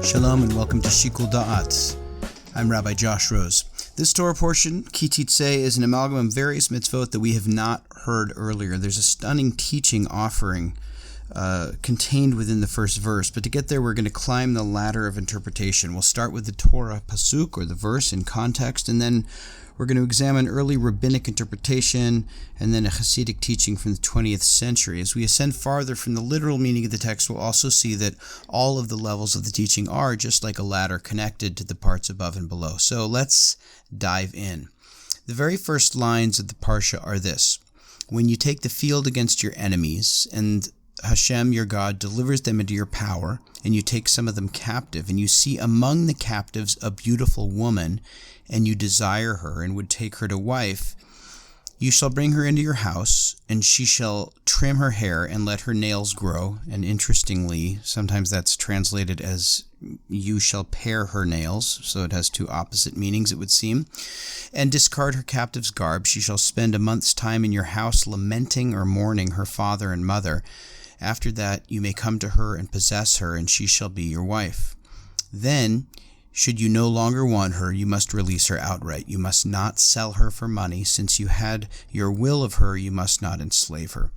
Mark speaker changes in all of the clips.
Speaker 1: Shalom and welcome to Shikul Da'at. I'm Rabbi Josh Rose. This Torah portion, Teitzei, is an amalgam of various mitzvot that we have not heard earlier. There's a stunning teaching offering contained within the first verse, but to get there we're going to climb the ladder of interpretation. We'll start with the Torah pasuk, or the verse in context, and then we're going to examine early rabbinic interpretation and then a Hasidic teaching from the 20th century. As we ascend farther from the literal meaning of the text, we'll also see that all of the levels of the teaching are just like a ladder connected to the parts above and below. So let's dive in. The very first lines of the parshah are this: when you take the field against your enemies, and Hashem, your God, delivers them into your power, and you take some of them captive, and you see among the captives a beautiful woman, and you desire her, and would take her to wife, you shall bring her into your house, and she shall trim her hair and let her nails grow. And interestingly, sometimes that's translated as you shall pare her nails, so it has two opposite meanings, it would seem. And discard her captive's garb. She shall spend a month's time in your house, lamenting or mourning her father and mother. After that you may come to her and possess her, and she shall be your wife. Then, should you no longer want her, you must release her outright. You must not sell her for money. Since you had your will of her, you must not enslave her.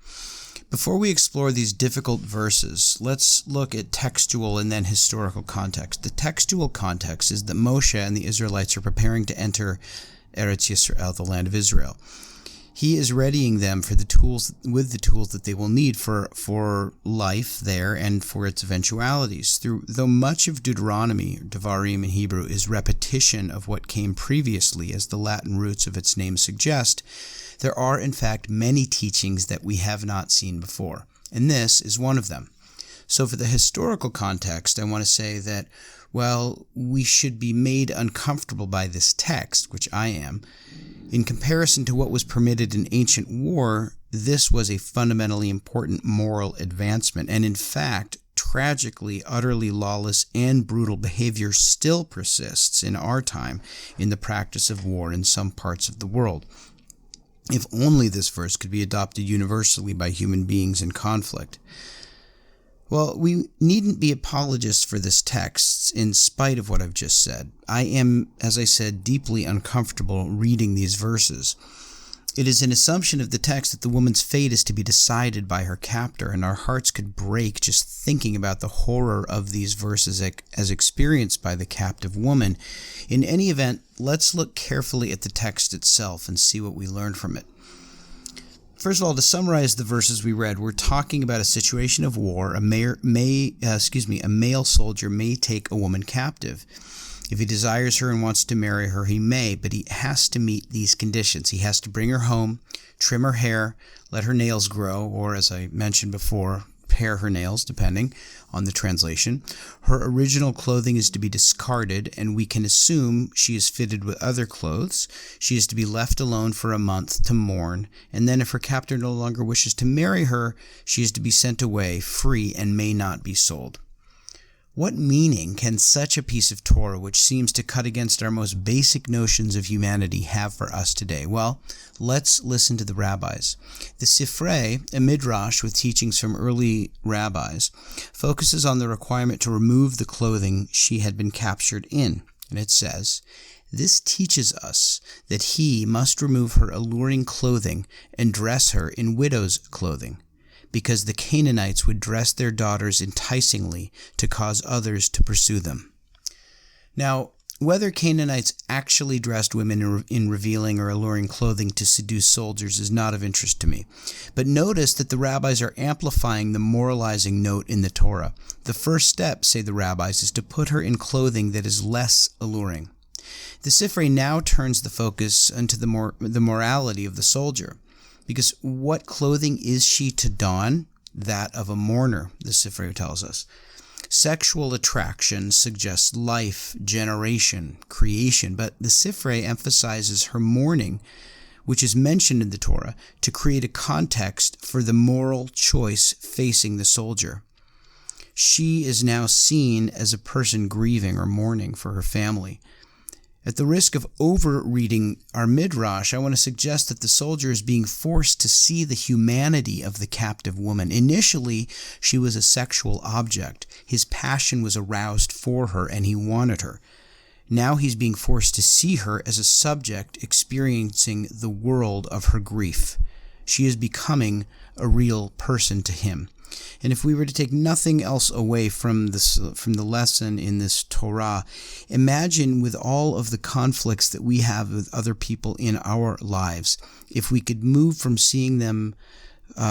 Speaker 1: Before we explore these difficult verses, let's look at textual and then historical context. The textual context is that Moshe and the Israelites are preparing to enter Eretz Yisrael, the land of Israel. He is readying them for the tools that they will need for life there and for its eventualities. Though much of Deuteronomy, Devarim in Hebrew, is repetition of what came previously, as the Latin roots of its name suggest, there are in fact many teachings that we have not seen before, and this is one of them. So for the historical context, I want to say that, well, we should be made uncomfortable by this text, which I am. In comparison to what was permitted in ancient war, this was a fundamentally important moral advancement, and in fact, tragically, utterly lawless and brutal behavior still persists in our time in the practice of war in some parts of the world. If only this verse could be adopted universally by human beings in conflict. Well, we needn't be apologists for this text, in spite of what I've just said. I am, as I said, deeply uncomfortable reading these verses. It is an assumption of the text that the woman's fate is to be decided by her captor, and our hearts could break just thinking about the horror of these verses as experienced by the captive woman. In any event, let's look carefully at the text itself and see what we learn from it. First of all, to summarize the verses we read, we're talking about a situation of war. A male soldier may take a woman captive. If he desires her and wants to marry her, he may, but he has to meet these conditions. He has to bring her home, trim her hair, let her nails grow, or as I mentioned before, pare her nails, depending on the translation. Her original clothing is to be discarded, and we can assume she is fitted with other clothes. She is to be left alone for a month to mourn, and then if her captor no longer wishes to marry her, she is to be sent away free and may not be sold. What meaning can such a piece of Torah, which seems to cut against our most basic notions of humanity, have for us today? Well, let's listen to the rabbis. The Sifrei, a midrash with teachings from early rabbis, focuses on the requirement to remove the clothing she had been captured in. And it says, "This teaches us that he must remove her alluring clothing and dress her in widow's clothing, because the Canaanites would dress their daughters enticingly to cause others to pursue them." Now, whether Canaanites actually dressed women in revealing or alluring clothing to seduce soldiers is not of interest to me. But notice that the rabbis are amplifying the moralizing note in the Torah. The first step, say the rabbis, is to put her in clothing that is less alluring. The Sifrei now turns the focus into the morality of the soldier. Because what clothing is she to don? That of a mourner, the Sifrei tells us. Sexual attraction suggests life, generation, creation, but the Sifrei emphasizes her mourning, which is mentioned in the Torah, to create a context for the moral choice facing the soldier. She is now seen as a person grieving or mourning for her family. At the risk of over-reading our midrash, I want to suggest that the soldier is being forced to see the humanity of the captive woman. Initially, she was a sexual object. His passion was aroused for her, and he wanted her. Now he's being forced to see her as a subject experiencing the world of her grief. She is becoming a real person to him. And if we were to take nothing else away from the lesson in this Torah, imagine with all of the conflicts that we have with other people in our lives, if we could move from seeing them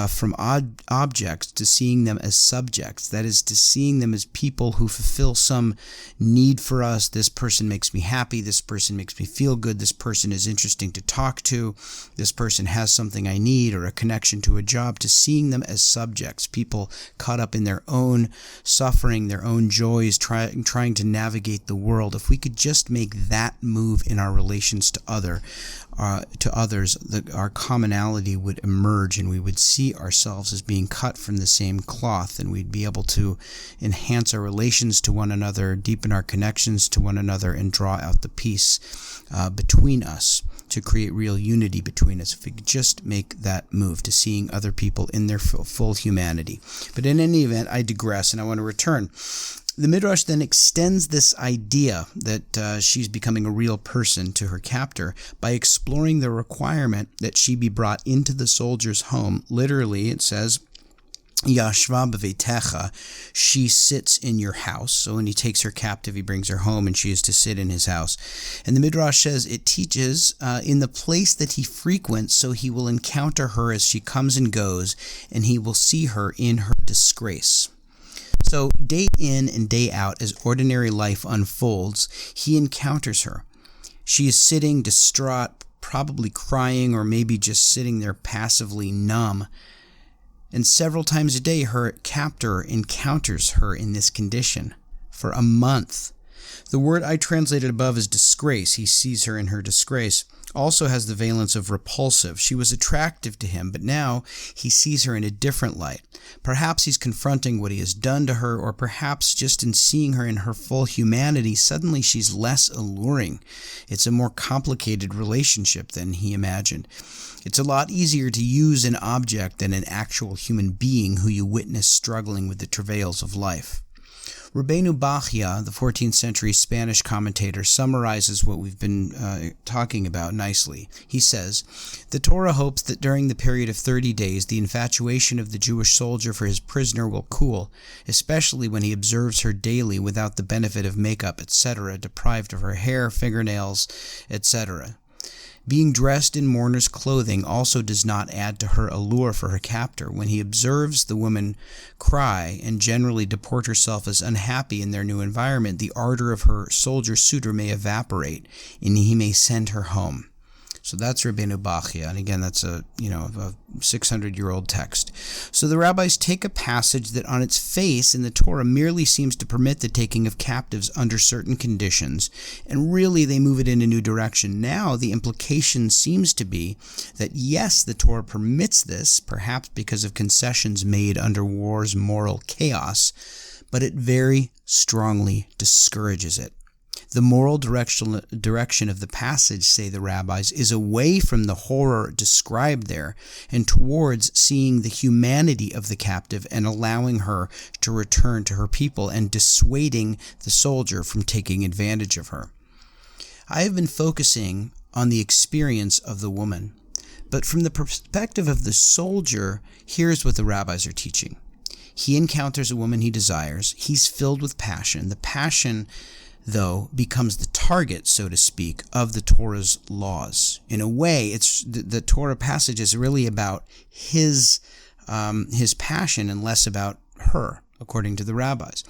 Speaker 1: from objects to seeing them as subjects, that is, to seeing them as people who fulfill some need for us. This person makes me happy, this person makes me feel good, this person is interesting to talk to, this person has something I need or a connection to a job, to seeing them as subjects, people caught up in their own suffering, their own joys, trying to navigate the world. If we could just make that move in our relations to others, our commonality would emerge, and we would see ourselves as being cut from the same cloth, and we'd be able to enhance our relations to one another, deepen our connections to one another, and draw out the peace between us to create real unity between us. If we could just make that move to seeing other people in their full humanity. But in any event, I digress, and I want to return. The Midrash then extends this idea that she's becoming a real person to her captor by exploring the requirement that she be brought into the soldier's home. Literally, it says, Yashva b'veitecha, she sits in your house. So when he takes her captive, he brings her home, and she is to sit in his house. And the Midrash says it teaches in the place that he frequents, so he will encounter her as she comes and goes, and he will see her in her disgrace. So day in and day out, as ordinary life unfolds, he encounters her. She is sitting distraught, probably crying, or maybe just sitting there passively numb. And several times a day, her captor encounters her in this condition for a month. The word I translated above as disgrace, he sees her in her disgrace, also has the valence of repulsive. She was attractive to him, but now he sees her in a different light. Perhaps he's confronting what he has done to her, or perhaps just in seeing her in her full humanity, suddenly she's less alluring. It's a more complicated relationship than he imagined. It's a lot easier to use an object than an actual human being who you witness struggling with the travails of life. Rabbeinu Bahya, the 14th century Spanish commentator, summarizes what we've been talking about nicely. He says, the Torah hopes that during the period of 30 days, the infatuation of the Jewish soldier for his prisoner will cool, especially when he observes her daily without the benefit of makeup, etc., deprived of her hair, fingernails, etc. Being dressed in mourner's clothing also does not add to her allure for her captor. When he observes the woman cry and generally deport herself as unhappy in their new environment, the ardor of her soldier suitor may evaporate, and he may send her home. So that's Rabbeinu Bahya, and again, that's a 600-year-old text. So the rabbis take a passage that on its face in the Torah merely seems to permit the taking of captives under certain conditions, and really they move it in a new direction. Now the implication seems to be that yes, the Torah permits this, perhaps because of concessions made under war's moral chaos, but it very strongly discourages it. The moral direction of the passage, say the rabbis, is away from the horror described there and towards seeing the humanity of the captive and allowing her to return to her people and dissuading the soldier from taking advantage of her. I have been focusing on the experience of the woman, but from the perspective of the soldier, here's what the rabbis are teaching. He encounters a woman he desires. He's filled with passion. The passion, though, becomes the target, so to speak, of the Torah's laws. In a way, it's the Torah passage is really about his passion and less about her, according to the rabbis.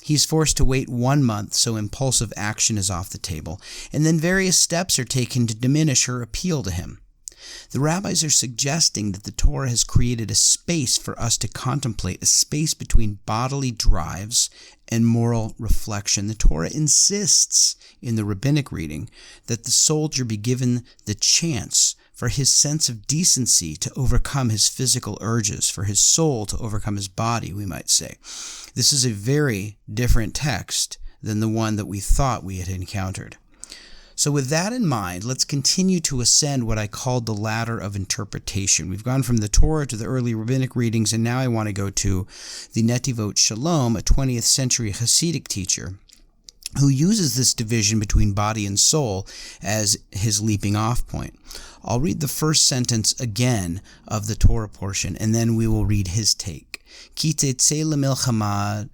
Speaker 1: He's forced to wait 1 month, so impulsive action is off the table, and then various steps are taken to diminish her appeal to him. The rabbis are suggesting that the Torah has created a space for us to contemplate, a space between bodily drives and moral reflection. The Torah insists in the rabbinic reading that the soldier be given the chance for his sense of decency to overcome his physical urges, for his soul to overcome his body, we might say. This is a very different text than the one that we thought we had encountered. So with that in mind, let's continue to ascend what I called the ladder of interpretation. We've gone from the Torah to the early rabbinic readings, and now I want to go to the Netivot Shalom, a 20th century Hasidic teacher, who uses this division between body and soul as his leaping off point. I'll read the first sentence again of the Torah portion, and then we will read his take. Ki teitzei lemilchama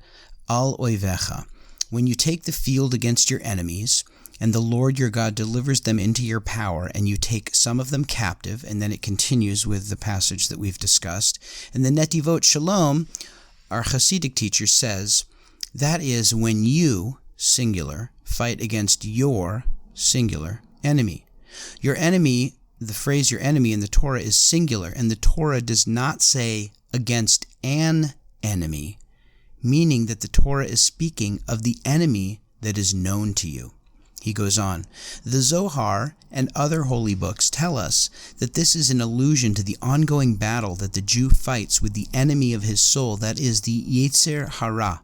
Speaker 1: al oivecha. When you take the field against your enemies, and the Lord your God delivers them into your power, and you take some of them captive, and then it continues with the passage that we've discussed. And the Netivot Shalom, our Hasidic teacher, says, that is when you, singular, fight against your, singular, enemy. Your enemy, the phrase your enemy in the Torah is singular, and the Torah does not say against an enemy, meaning that the Torah is speaking of the enemy that is known to you. He goes on, the Zohar and other holy books tell us that this is an allusion to the ongoing battle that the Jew fights with the enemy of his soul, that is the Yetzer Hara.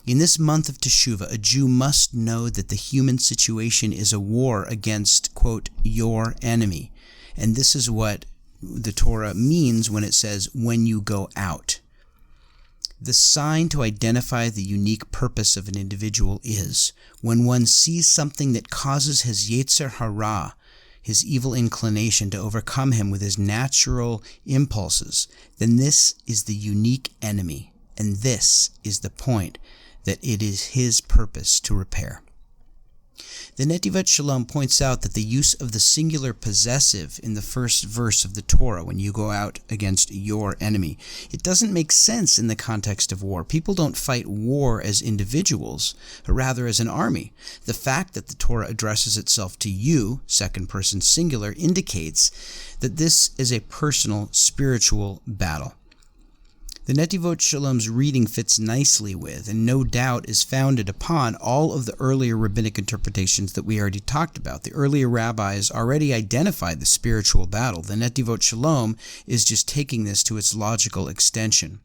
Speaker 1: In this month of Teshuvah, a Jew must know that the human situation is a war against, quote, your enemy. And this is what the Torah means when it says, when you go out. The sign to identify the unique purpose of an individual is when one sees something that causes his Yetzer Hara, his evil inclination, to overcome him with his natural impulses, then this is the unique enemy, and this is the point that it is his purpose to repair. The Netivot Shalom points out that the use of the singular possessive in the first verse of the Torah, when you go out against your enemy, it doesn't make sense in the context of war. People don't fight war as individuals, but rather as an army. The fact that the Torah addresses itself to you, second person singular, indicates that this is a personal, spiritual battle. The Netivot Shalom's reading fits nicely with, and no doubt is founded upon, all of the earlier rabbinic interpretations that we already talked about. The earlier rabbis already identified the spiritual battle. The Netivot Shalom is just taking this to its logical extension.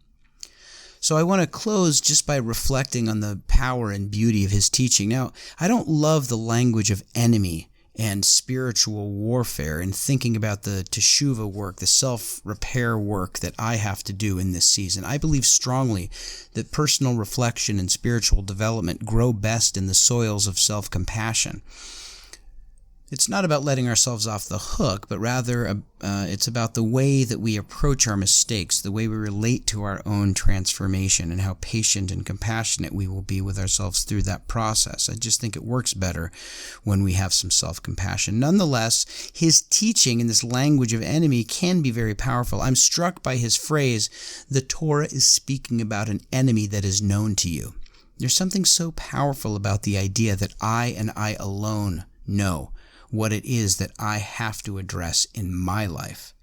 Speaker 1: So I want to close just by reflecting on the power and beauty of his teaching. Now, I don't love the language of enemy and spiritual warfare, and thinking about the Teshuvah work, the self-repair work that I have to do in this season. I believe strongly that personal reflection and spiritual development grow best in the soils of self-compassion. It's not about letting ourselves off the hook, but rather it's about the way that we approach our mistakes, the way we relate to our own transformation, and how patient and compassionate we will be with ourselves through that process. I just think it works better when we have some self-compassion. Nonetheless, his teaching in this language of enemy can be very powerful. I'm struck by his phrase, the Torah is speaking about an enemy that is known to you. There's something so powerful about the idea that I and I alone know what it is that I have to address in my life.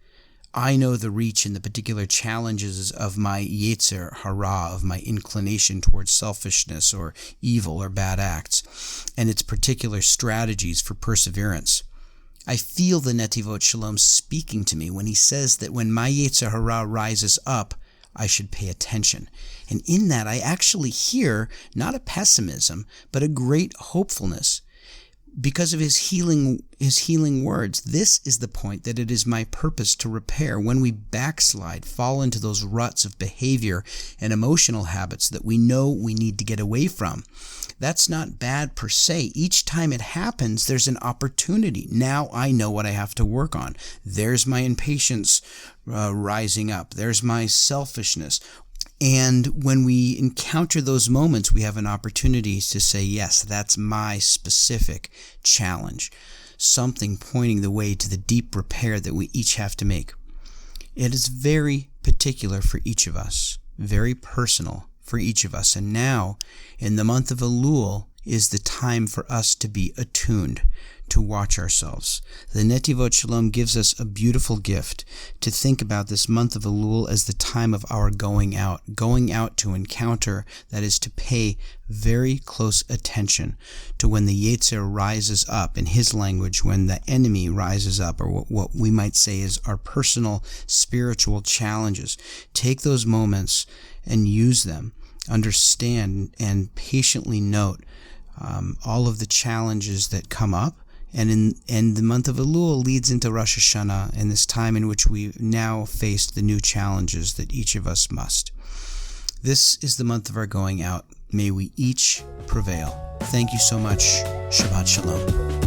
Speaker 1: I know the reach and the particular challenges of my Yetzer Hara, of my inclination towards selfishness or evil or bad acts, and its particular strategies for perseverance. I feel the Netivot Shalom speaking to me when he says that when my Yetzer Hara rises up, I should pay attention. And in that I actually hear not a pessimism, but a great hopefulness. Because of his healing words, this is the point that it is my purpose to repair. When we backslide, fall into those ruts of behavior and emotional habits that we know we need to get away from. That's not bad per se. Each time it happens, there's an opportunity. Now I know what I have to work on. There's my impatience rising up. There's my selfishness. And when we encounter those moments, we have an opportunity to say, yes, that's my specific challenge, something pointing the way to the deep repair that we each have to make. It is very particular for each of us, very personal for each of us. And now, in the month of Elul, is the time for us to be attuned, to watch ourselves. The Netivot Shalom gives us a beautiful gift to think about this month of Elul as the time of our going out to encounter, that is to pay very close attention to when the Yetzer rises up, in his language, when the enemy rises up, or what we might say is our personal spiritual challenges. Take those moments and use them. Understand and patiently note all of the challenges that come up, And the month of Elul leads into Rosh Hashanah, and this time in which we now face the new challenges that each of us must. This is the month of our going out. May we each prevail. Thank you so much. Shabbat Shalom.